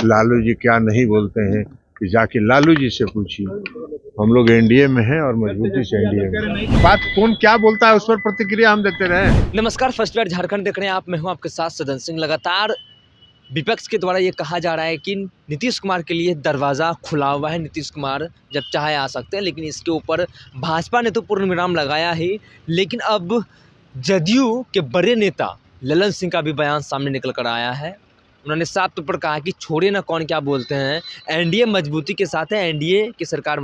लालू जी क्या नहीं बोलते हैं कि जाके लालू जी से पूछिए। हम लोग एनडीए में हैं और मजबूती से एनडीए में। बात कौन क्या बोलता है उस पर प्रतिक्रिया हम देते रहे। नमस्कार, फर्स्ट बाइट झारखंड देख रहे हैं आप। मैं हूं आपके साथ सदन सिंह। लगातार विपक्ष के द्वारा ये कहा जा रहा है कि नीतीश कुमार के लिए दरवाज़ा खुला हुआ है, नीतीश कुमार जब चाहे आ सकते हैं, लेकिन इसके ऊपर भाजपा ने तो पूर्ण विराम लगाया ही। लेकिन अब जदयू के बड़े नेता ललन सिंह का भी बयान सामने निकल कर आया है। उन्होंने साफ तौर पर कहा कि छोड़िए ना कौन क्या बोलते हैं, एनडीए मजबूती के साथ है, एनडीए की सरकार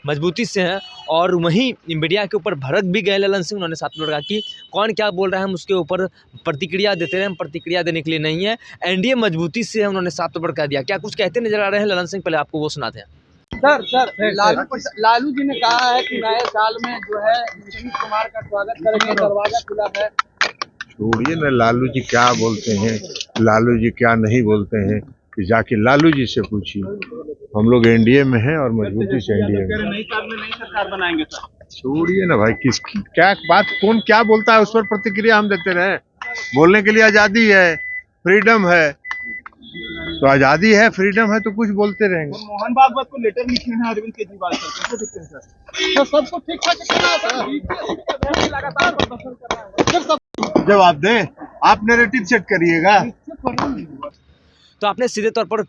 मजबूती से है। और वहीं मीडिया के ऊपर भड़क भी गए ललन सिंह। उन्होंने साफ तौर पर कहा कि कौन क्या बोल रहा है हम उसके ऊपर प्रतिक्रिया देते रहे, हम प्रतिक्रिया देने के लिए नहीं है, एनडीए मजबूती से है। उन्होंने साफ तौर पर कह दिया। क्या कुछ कहते नजर आ रहे हैं ललन सिंह, पहले आपको वो सुनाते हैं। सर लालू जी ने कहा है कि नए साल में जो है नीतीश कुमार का स्वागत करेंगे, दरवाजा खुला है। छोड़िए ना लालू जी क्या बोलते हैं, लालू जी क्या नहीं बोलते हैं कि जाके लालू जी से पूछिए। हम लोग एनडीए में हैं और मजबूती से एनडीए में। नई साल में नई सरकार बनाएंगे सर। छोड़िए ना भाई, किस क्या बात कौन क्या बोलता है उस पर प्रतिक्रिया हम देते रहे। बोलने के लिए आजादी है, फ्रीडम है, तो आजादी है, फ्रीडम है, तो कुछ बोलते रहेंगे। मोहन भागवत को लेटर लिखे हैं अरविंद केजरीवाल सर, कैसे दिखते हैं सर? सबको ठीक ठाक चल रहा है सर, लगातार प्रदर्शन कर रहा है। जवाब दें, आप नैरेटिव सेट करिएगा। तो आपने सीधे तौर पर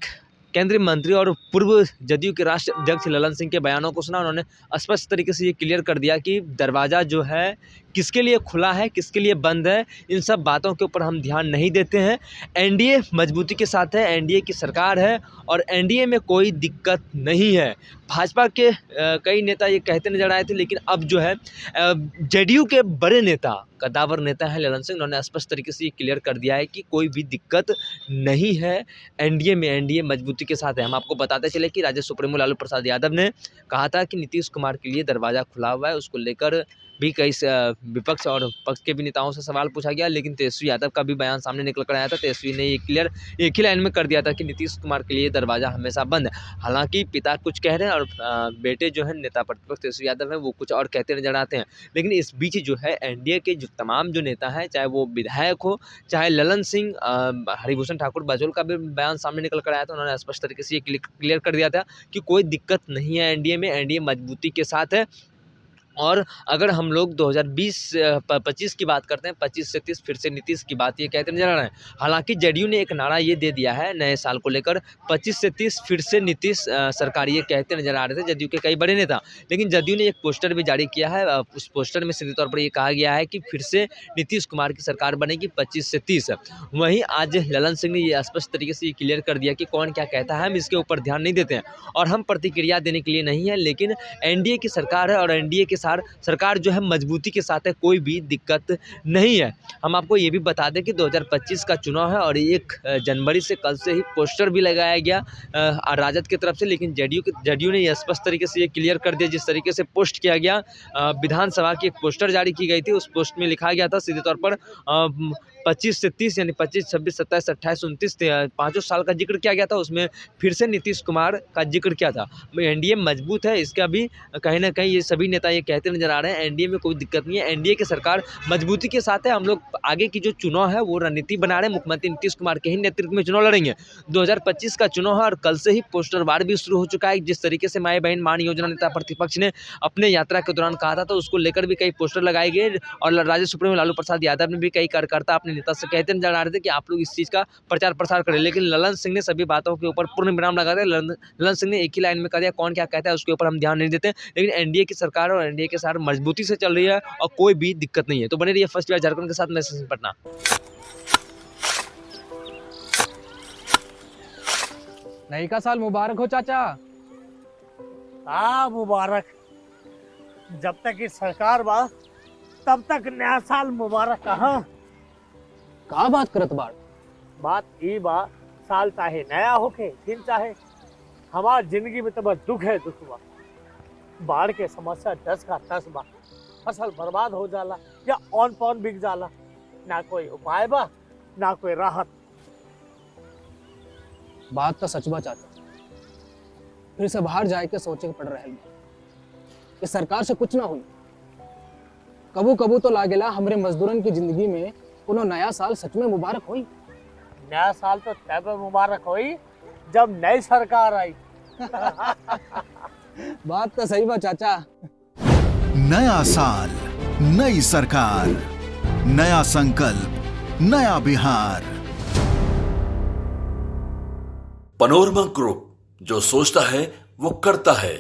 केंद्रीय मंत्री और पूर्व जदयू के राष्ट्रीय अध्यक्ष ललन सिंह के बयानों को सुना। उन्होंने स्पष्ट तरीके से ये क्लियर कर दिया कि दरवाज़ा जो है किसके लिए खुला है, किसके लिए बंद है, इन सब बातों के ऊपर हम ध्यान नहीं देते हैं। एनडीए मजबूती के साथ है, एनडीए की सरकार है और एनडीए में कोई दिक्कत नहीं है। भाजपा के कई नेता ये कहते नजर आए थे, लेकिन अब जो है जेडीयू के बड़े नेता, कद्दावर नेता है ललन सिंह, उन्होंने स्पष्ट तरीके से ये क्लियर कर दिया है कि कोई भी दिक्कत नहीं है एनडीए में, एनडीए मजबूती के साथ है। हम आपको बताते चले कि राज्य सुप्रीमो लालू प्रसाद यादव ने कहा था कि नीतीश कुमार के लिए दरवाज़ा खुला हुआ है। उसको लेकर भी कई विपक्ष और पक्ष के भी नेताओं से सवाल पूछा गया, लेकिन तेजस्वी यादव का भी बयान सामने निकल कर आया था। तेजस्वी ने ये क्लियर एक ही लाइन में कर दिया था कि नीतीश कुमार के लिए दरवाज़ा हमेशा बंद है। हालांकि पिता कुछ कह रहे हैं और बेटे जो है नेता प्रतिपक्ष तेजस्वी यादव है वो कुछ और कहते नजर आते हैं। लेकिन इस बीच जो है एनडीए के जो तमाम जो नेता हैं, चाहे वो विधायक हो, चाहे ललन सिंह, हरिभूषण ठाकुर बाजोल का भी बयान सामने निकल कर आया था। उन्होंने स्पष्ट तरीके से ये क्लियर कर दिया था कि कोई दिक्कत नहीं है एनडीए में, एनडीए मजबूती के साथ है। और अगर हम लोग 2020-25 की बात करते हैं, 25 से 30 फिर से नीतीश की बात ये कहते नजर आ रहे हैं। हालांकि जेडीयू ने एक नारा ये दे दिया है नए साल को लेकर, 25 से 30 फिर से नीतीश सरकार, ये कहते नजर आ रहे थे जदयू के कई बड़े नेता। लेकिन जदयू ने एक पोस्टर भी जारी किया है। उस पोस्टर में सीधे तौर पर ये कहा गया है कि फिर से नीतीश कुमार की सरकार बनेगी 25 से 30। वहीं आज ललन सिंह ने ये स्पष्ट तरीके से ये क्लियर कर दिया कि कौन क्या कहता है हम इसके ऊपर ध्यान नहीं देते हैं और हम प्रतिक्रिया देने के लिए नहीं है। लेकिन एनडीए की सरकार है और एनडीए के सरकार जो है मजबूती के साथ है, कोई भी दिक्कत नहीं है। हम आपको ये भी बता दें कि 2025 का चुनाव है और 1 जनवरी से कल से ही पोस्टर भी लगाया गया राजद की तरफ से। लेकिन जेडीयू ने ये स्पष्ट तरीके से ये क्लियर कर दिया, जिस तरीके से पोस्ट किया गया, विधानसभा की एक पोस्टर जारी की गई थी, उस पोस्ट में लिखा गया था सीधे तौर पर 25 से 30 यानी 25, 26, 27, 28, 29 पाँचों साल का जिक्र किया गया था। उसमें फिर से नीतीश कुमार का जिक्र किया था। एनडीए मजबूत है, इसका भी कहीं ना कहीं ये सभी नेता ये कहते नजर आ रहे हैं एनडीए में कोई दिक्कत नहीं है, एनडीए की सरकार मजबूती के साथ है। हम लोग आगे की जो चुनाव है वो रणनीति बना रहे हैं, मुख्यमंत्री नीतीश कुमार के ही नेतृत्व में चुनाव लड़ेंगे। 2025 का चुनाव है और कल से ही पोस्टर वार भी शुरू हो चुका है। जिस तरीके से माई बहन मान योजना नेता प्रतिपक्ष ने अपने यात्रा के दौरान कहा था, तो उसको लेकर भी कई पोस्टर लगाए गए और राज्य सुप्रीमो लालू प्रसाद यादव ने भी कई कार्यकर्ता अपने नेता से कहते नजर आ रहे थे कि आप लोग इस चीज़ का प्रचार प्रसार करें। लेकिन ललन सिंह ने सभी बातों के ऊपर पूर्ण विराम लगा दिया। ललन सिंह ने एक ही लाइन में कह दिया कौन क्या कहता है उसके ऊपर हम ध्यान नहीं देते। लेकिन एनडीए की सरकार और एनडीए के साथ मजबूती से चल रही है और कोई भी दिक्कत नहीं है। तो बने रहिए फर्स्ट बाइट झारखंड के साथ, मैं सचिन पटना। नई का साल मुबारक हो चाचा। मुबारक। जब तक इस सरकार बा तब तक नया साल मुबारक कहाँ। का बात करत बाड़? बात ई बा, साल चाहे नया होके दिन चाहे, हमार जिंदगी में तो बस दुख है, दुख बा। बाढ़ के समस्या 10 का 10 बा। फसल बर्बाद हो जाला या ऑन पॉन बिक जाला, ना कोई उपाय बा ना कोई राहत। बात तो सच बा चाचा, फिर से बाहर जाए के सोचे के पड़ रहा है। इस सरकार से कुछ ना हुई। कबू कबू तो लागेला हमरे मजदूरन की जिंदगी में कोनो नया साल सच में मुबारक हुई। नया साल तो तब मुबारक हुई जब नई सरकार आई। बात तो सही बा चाचा। नया साल, नई सरकार, नया संकल्प, नया बिहार। पनोरमा ग्रुप, जो सोचता है वो करता है।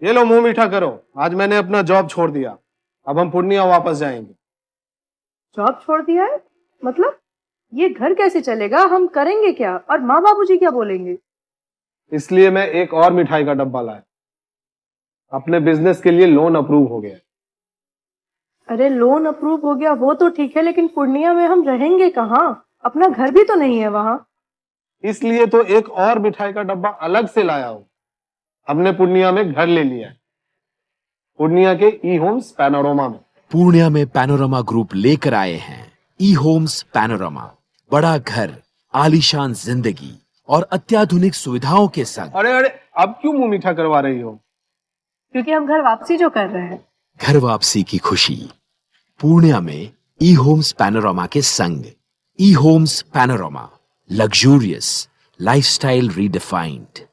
ये लो मुंह मीठा करो, आज मैंने अपना जॉब छोड़ दिया, अब हम पूर्णिया वापस जाएंगे। जॉब छोड़ दिया है? मतलब ये घर कैसे चलेगा? हम करेंगे क्या? और माँ बाबूजी क्या बोलेंगे? इसलिए मैं एक और मिठाई का डब्बा लाया। अपने बिजनेस के लिए लोन अप्रूव हो गया। अरे लोन अप्रूव हो गया वो तो ठीक है, लेकिन पूर्णिया में हम रहेंगे कहाँ? अपना घर भी तो नहीं है वहाँ। इसलिए तो एक और मिठाई का डब्बा अलग से लाया हूँ। हमने पूर्णिया में घर ले लिया है, पूर्णिया के ई होम्स पैनोरमा में। पूर्णिया में पैनोरमा ग्रुप लेकर आए हैं ई होम्स पैनोरमा। बड़ा घर, आलीशान जिंदगी और अत्याधुनिक सुविधाओं के संग। अरे अरे, अब क्यों मुंह मीठा करवा रही हो? क्योंकि हम घर वापसी जो कर रहे हैं। घर वापसी की खुशी पूर्णिया में ई होम्स पैनोरमा के संग। ई homes panorama, luxurious lifestyle redefined.